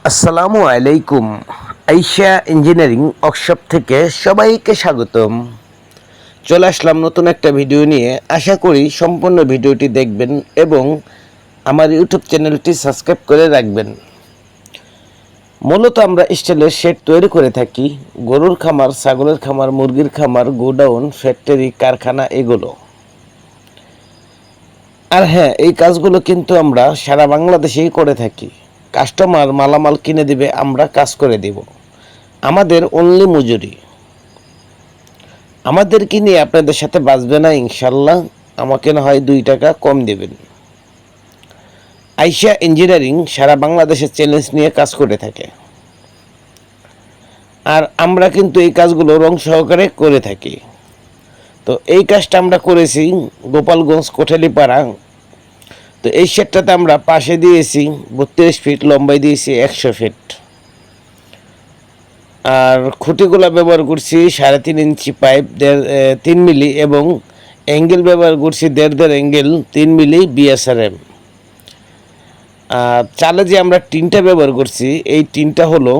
আসসালামু আলাইকুম। Aisha engineering workshop থেকে সবাইকে স্বাগতম। চলে আসলাম নতুন একটা ভিডিও নিয়ে। আশা করি সম্পূর্ণ ভিডিওটি দেখবেন এবং আমার ইউটিউব চ্যানেলটি সাবস্ক্রাইব করে রাখবেন। মূলত আমরা স্টিলের শেড তৈরি করে থাকি গরুর খামার, ছাগলের খামার, মুরগির খামার, গোডাউন, ফ্যাক্টরি, কারখানা এগুলো। আর হ্যাঁ, এই কাজগুলো কিন্তু আমরা সারা বাংলাদেশেই করে থাকি। কাস্টমার মালামাল কিনে দিবে, আমরা কাজ করে দিব। আমাদের অনলি মজুরি। আমাদেরকে নিয়ে আপনাদের সাথে বাঁচবে না ইনশাল্লাহ। আমাকে না হয় 2 টাকা কম দেবেন। আইশা ইঞ্জিনিয়ারিং সারা বাংলাদেশে চ্যালেঞ্জ নিয়ে কাজ করে থাকে। আর আমরা কিন্তু এই কাজগুলো রং সহকারে করে থাকি। তো এই কাজটা আমরা করেছি গোপালগঞ্জ কোঠালীপাড়া। তো এই শেডটাতে আমরা পাশে দিয়েছি 32 ফিট, লম্বায় দিয়েছি 100 ফিট। আর খুঁটিগুলো ব্যবহার করছি 3.5 ইঞ্চি পাইপ 3 মিলি এবং অ্যাঙ্গেল ব্যবহার করছি 1.5 অ্যাঙ্গেল 3 মিলি বিএসআরএম। আর চালে যে আমরা টিনটা ব্যবহার করছি এই টিনটা হলো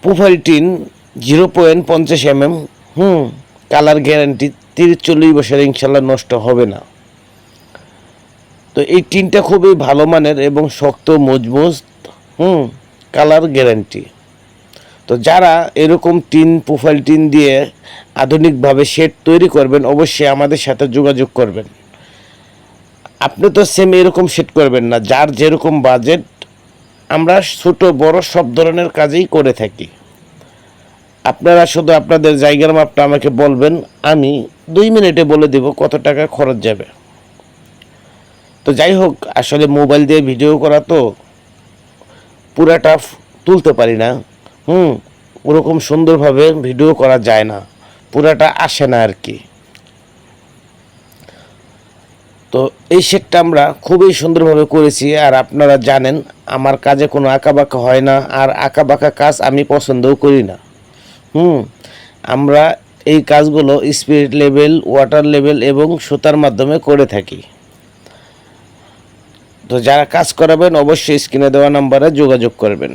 profile tin 0.50 mm। Colour guarantee 30-40 বছর ইনশাল্লাহ নষ্ট হবে না। তো এই টিনটা খুবই ভালো মানের এবং শক্ত মজবুত। Colour guarantee. তো যারা এরকম টিন, প্রোফাইল টিন দিয়ে আধুনিকভাবে শেড তৈরি করবেন অবশ্যই আমাদের সাথে যোগাযোগ করবেন। আপনি তো সেম এরকম শেড করবেন না, যার যেরকম বাজেট। আমরা ছোট বড় সব ধরনের কাজেই করে থাকি। আপনারা শুধু আপনাদের জায়গার মাপটা আমাকে বলবেন, আমি 2 মিনিটে বলে দেব কত টাকা খরচ যাবে। তো যাই হোক, আসলে মোবাইল দিয়ে ভিডিও করা তো পুরাটা তুলতে পারি না। ওরকম সুন্দরভাবে ভিডিও করা যায় না, পুরাটা আসে না আর কি। তো এই শেডটা আমরা খুবই সুন্দরভাবে করেছি। আর আপনারা জানেন আমার কাজে কোনো আঁকাবাঁকা হয় না, আর আঁকাবাঁকা কাজ আমি পছন্দও করি না। আমরা এই কাজগুলো স্পিরিট লেভেল, ওয়াটার লেভেল এবং সুতার মাধ্যমে করে থাকি। তো যারা কাজ করাবেন অবশ্যই স্ক্রিনে দেওয়া নাম্বারে যোগাযোগ করবেন।